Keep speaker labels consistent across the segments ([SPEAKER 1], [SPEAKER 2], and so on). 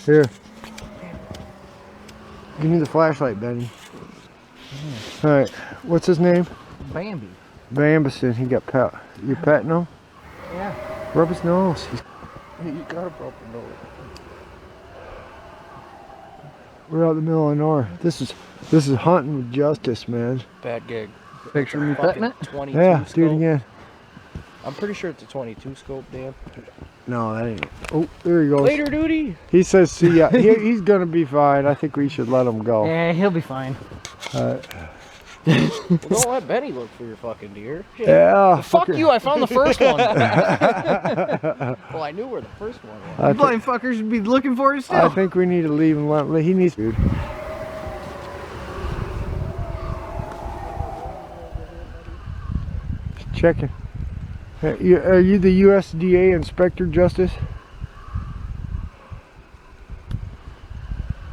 [SPEAKER 1] Here. Give me the flashlight, Benny. Alright, what's his name?
[SPEAKER 2] Bambi.
[SPEAKER 1] Bambison. He got pet. You petting him?
[SPEAKER 2] Yeah.
[SPEAKER 1] Rub his nose.
[SPEAKER 2] You got a broken nose.
[SPEAKER 1] We're out in the middle of nowhere. This is hunting with justice, man.
[SPEAKER 2] Bad gig. Picture me petting it? 22
[SPEAKER 1] Yeah,
[SPEAKER 2] scope.
[SPEAKER 1] do it again.
[SPEAKER 2] I'm pretty sure it's a 22 scope, Dan.
[SPEAKER 1] No, that ain't. Oh, there he goes.
[SPEAKER 2] Later duty.
[SPEAKER 1] He says, see ya. He's gonna be fine. I think we should let him go.
[SPEAKER 3] Yeah, he'll be fine.
[SPEAKER 2] Well, don't let Benny look for your fucking deer. Shit.
[SPEAKER 1] Yeah.
[SPEAKER 2] Fuck you, I found the first one. Well, I knew where the first one was.
[SPEAKER 3] You blind fuckers should be looking for it still.
[SPEAKER 1] I think we need to leave him. He needs food. Checking. Are you the USDA Inspector Justice?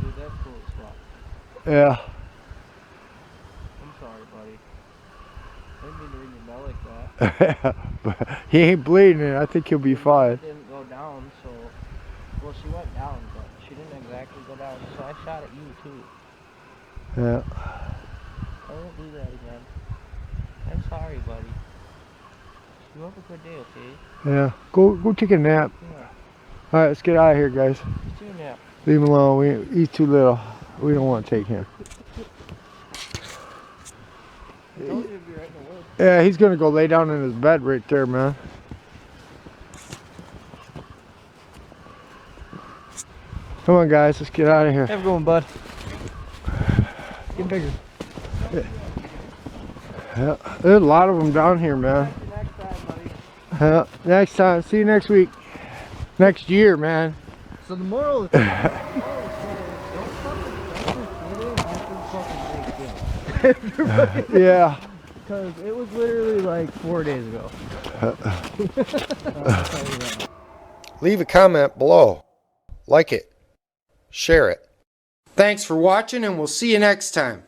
[SPEAKER 2] Dude, that's cool as fuck.
[SPEAKER 1] Yeah.
[SPEAKER 2] I'm sorry, buddy. I didn't mean to ring your bell like that.
[SPEAKER 1] But he ain't bleeding. I think he'll be fine.
[SPEAKER 2] It didn't go down, so... Well, she went down, but she didn't exactly go down, so I shot at you, too.
[SPEAKER 1] Yeah.
[SPEAKER 2] I won't do that again. I'm sorry, buddy. You have a good day, okay?
[SPEAKER 1] Yeah. Go take a nap.
[SPEAKER 2] Yeah.
[SPEAKER 1] Alright, let's get out of here, guys.
[SPEAKER 2] Just do a nap.
[SPEAKER 1] Leave him alone. He's too little. We don't want to take him.
[SPEAKER 2] I told you to be right in the woods.
[SPEAKER 1] Yeah, he's gonna go lay down in his bed right there, man. Come on, guys, let's get out of here.
[SPEAKER 3] Have a good one, bud. Get bigger.
[SPEAKER 1] Yeah, there's a lot of them down here, man.
[SPEAKER 2] Next time, buddy.
[SPEAKER 1] Yeah, next time. See you next week. Next year, man.
[SPEAKER 3] So the moral is...
[SPEAKER 1] Yeah.
[SPEAKER 3] Because it was literally like 4 days ago.
[SPEAKER 4] Leave a comment below. Like it. Share it. Thanks for watching, and we'll see you next time.